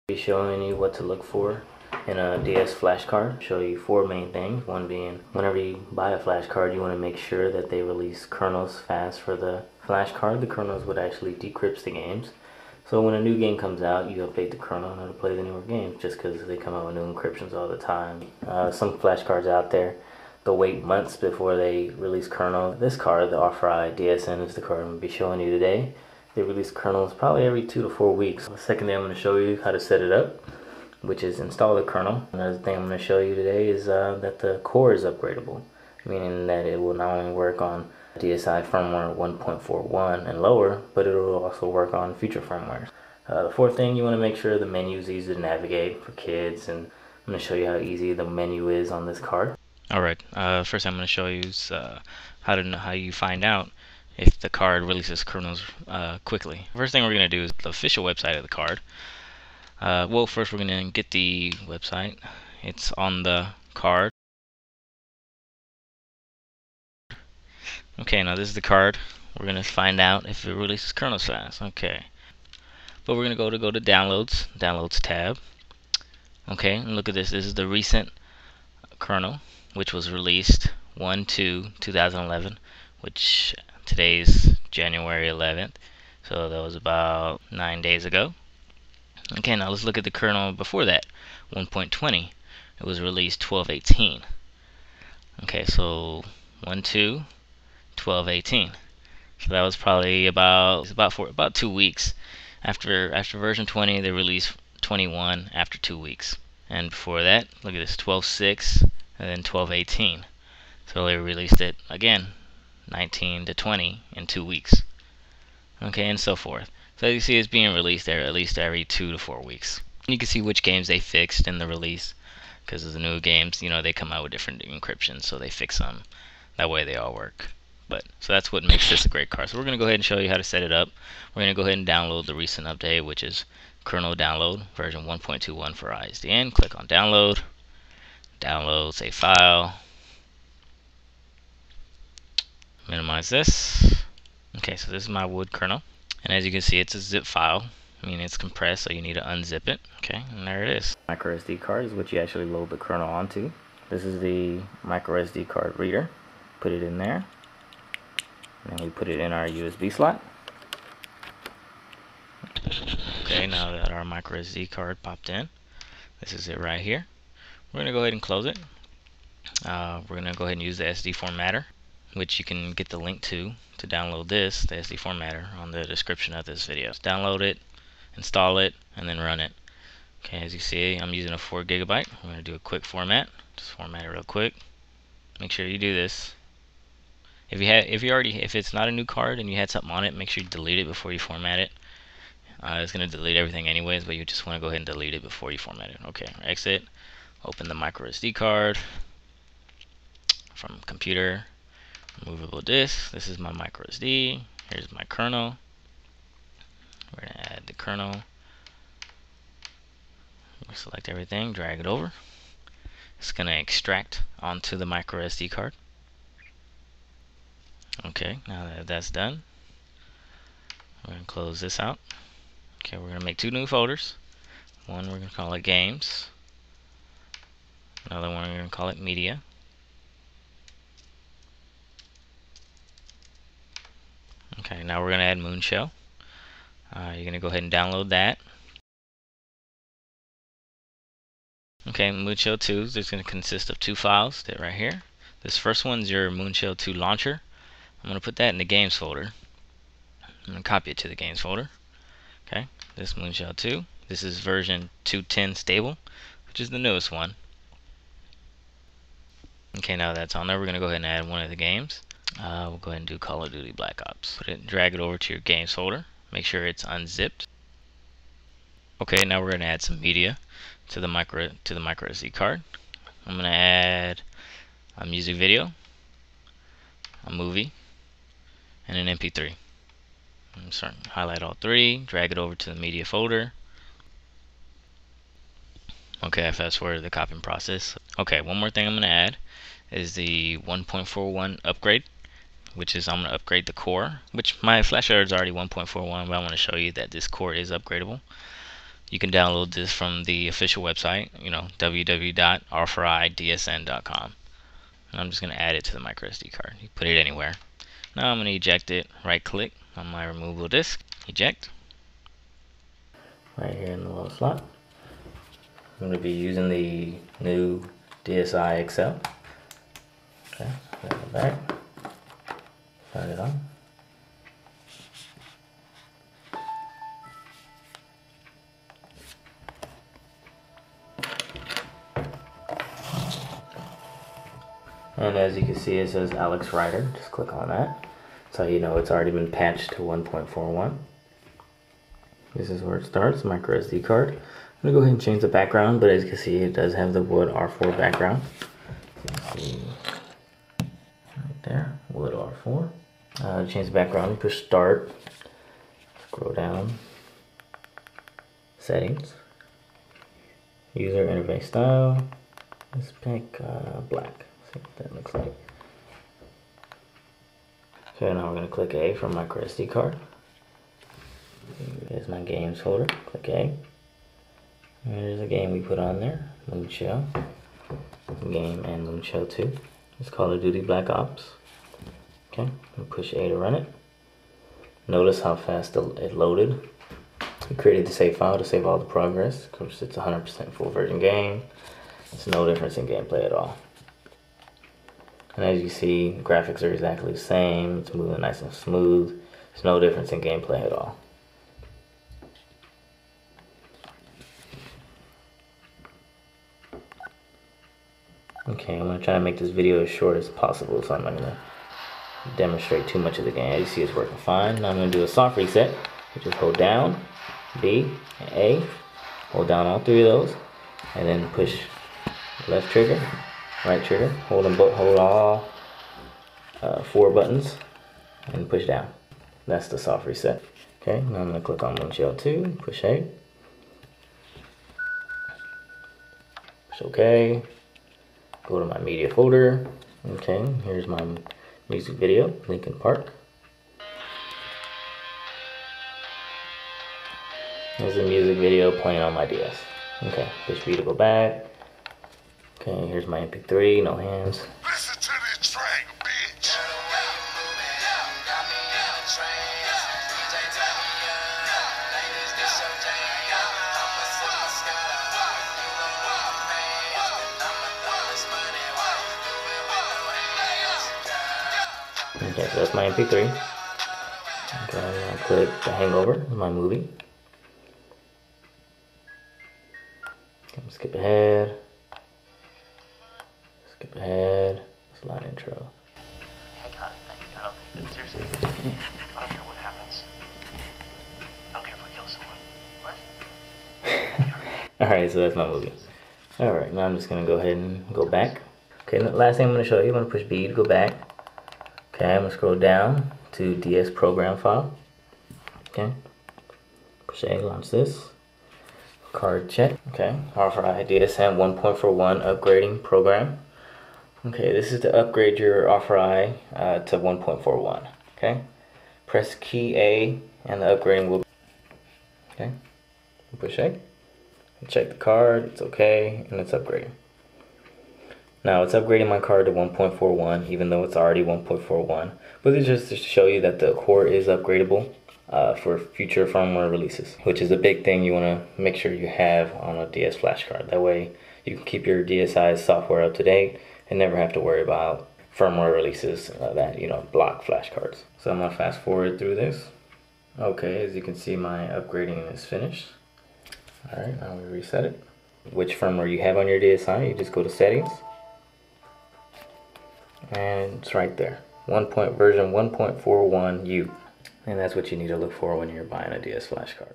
Be showing you what to look for in a DS flash card. Show you four main things. One being, whenever you buy a flash card, you want to make sure that they release kernels fast for the flash card. The kernels would actually decrypt the games. So when a new game comes out, you update the kernel in order to play the newer games, just because they come out with new encryptions all the time. Some flash cards out there, they'll wait months before they release kernel. This card, the R4i DSN, is the card I'm going to be showing you today. They release kernels probably every 2 to 4 weeks. The second thing I'm going to show you how to set it up, which is install the kernel. Another thing I'm going to show you today is that the core is upgradable, meaning that it will not only work on DSi firmware 1.41 and lower, but it will also work on future firmwares. The fourth thing, you want to make sure the menu is easy to navigate for kids, and I'm going to show you how easy the menu is on this card. Alright, first I'm going to show you is how you find out if the card releases kernels quickly. First thing we're going to do is the official website of the card. Well, first we're going to get the website. It's on the card. Okay, now this is the card. We're going to find out if it releases kernels fast. Okay, but we're going to go to Downloads tab. Okay, and look at this. This is the recent kernel, which was released 1/2/2011, which today's January 11th, so that was about 9 days ago. Okay, now let's look at the kernel before that, 1.20. It was released 12/18. Okay, so 1/2/12/18. So that was probably about 2 weeks after version 20. They released 21 after 2 weeks, and before that, look at this, 12/6 and then 12/18. So they released it again 19 to 20 in 2 weeks. Okay, and so forth. So you see it's being released there at least every 2 to 4 weeks. You can see which games they fixed in the release, because of the new games, you know, they come out with different encryptions, so they fix them. That way they all work. So that's what makes this a great card. So we're going to go ahead and show you how to set it up. We're going to go ahead and download the recent update, which is kernel download version 1.21 for ISDN. Click on download, save file, minimize this. Okay, so this is my wood kernel, and as you can see, it's a zip file. I mean, it's compressed, so you need to unzip it. Okay, and there it is. Micro SD card is what you actually load the kernel onto. This is the micro SD card reader. Put it in there, and then we put it in our USB slot. Okay, now that our micro SD card popped in, this is it right here. We're going to go ahead and close it. We're going to go ahead and use the SD formatter, which you can get the link to download this, the SD formatter, on the description of this video. Just download it, install it, and then run it. Okay, as you see, I'm using a 4 GB. I'm going to do a quick format. Just format it real quick. Make sure you do this. If it's not a new card and you had something on it, make sure you delete it before you format it. It's going to delete everything anyways, but you just want to go ahead and delete it before you format it. Okay, exit. Open the micro SD card from computer. Movable disk. This is my micro SD. Here's my kernel. We're going to add the kernel. We'll select everything, drag it over. It's going to extract onto the micro SD card. Okay, now that that's done, we're going to close this out. Okay, we're going to make 2 new folders. One we're going to call it Games. Another one we're going to call it Media. Okay, now we're going to add Moonshell. You're going to go ahead and download that. Okay, Moonshell 2 is going to consist of 2 files that right here. This first one's your Moonshell 2 launcher. I'm going to put that in the Games folder. I'm going to copy it to the Games folder. Okay, this Moonshell 2. This is version 2.10 stable, which is the newest one. Okay, now that's on there, we're going to go ahead and add one of the games. We'll go ahead and do Call of Duty Black Ops. Put it, drag it over to your Games folder. Make sure it's unzipped. Okay, now we're going to add some media to the micro SD card. I'm going to add a music video, a movie, and an MP3. I'm starting to highlight all 3, drag it over to the media folder. Okay, I fast forward the copying process. Okay, one more thing I'm going to add is the 1.41 upgrade, which is I'm going to upgrade the core, which my flash card is already 1.41, but I want to show you that this core is upgradable. You can download this from the official website, www.r4idsn.com. And I'm just going to add it to the micro SD card. You put it anywhere. Now I'm going to eject it. Right click on my removable disk, eject. Right here in the little slot. I'm going to be using the new DSi XL. Okay, put it back. Turn it on. And as you can see, it says Alex Writer. Just click on that. That's how you know it's already been patched to 1.41. This is where it starts, micro SD card. I'm gonna go ahead and change the background, but as you can see, it does have the wood R4 background. You can see right there, wood R4. Change the background, you push start, scroll down, settings, user interface style. Let's pick black. See what that looks like. So now we're going to click A for micro SD card. Here's my games folder. Click A. And there's a game we put on there, Moonshell. Game and Moonshell 2. It's Call of Duty Black Ops. Okay, and push A to run it. Notice how fast it loaded. We created the save file to save all the progress. Of course, it's a 100% full version game. There's no difference in gameplay at all. And as you see, the graphics are exactly the same. It's moving nice and smooth. There's no difference in gameplay at all. Okay, I'm going to try to make this video as short as possible, so I'm not going to demonstrate too much of the game. As you see, it's working fine. Now I'm going to do a soft reset. You just hold down B and A. Hold down all three of those, and then push left trigger, right trigger, hold all 4 buttons and push down. That's the soft reset. Okay, now I'm going to click on Moonshell 2, push A, push OK, go to my media folder. Okay, here's my music video, Linkin Park. There's a music video playing on my DS. Okay, push B to go back. Okay, here's my MP3, no hands. Listen to this track, bitch. Okay, so that's my MP3. Okay, I'll click The Hangover, my movie. Okay, skip ahead. Skip ahead. Slide intro. Hey, God, I don't think that seriously. I don't care what happens. I don't care if I kill someone. What? Alright, so that's my movie. Alright, now I'm just going to go ahead and go back. Okay, the last thing I'm going to show you, I'm going to push B to go back. Okay, I'm going to scroll down to DS program file. Okay, push A, launch this. Card check. Okay, R4i DSN 1.41 upgrading program. Okay, this is to upgrade your R4i to 1.41. Okay, press key A and the upgrading will. Okay, push A. Check the card. It's okay, and it's upgrading. Now it's upgrading my card to 1.41, even though it's already 1.41. But it's just to show you that the core is upgradable for future firmware releases, which is a big thing you want to make sure you have on a DS flash card. That way you can keep your DSi's software up to date and never have to worry about firmware releases that block flash cards. So I'm gonna fast forward through this. Okay, as you can see, my upgrading is finished. All right, now we reset it. Which firmware you have on your DSi, you just go to settings, and it's right there. Version 1.41U, and that's what you need to look for when you're buying a DS flash card.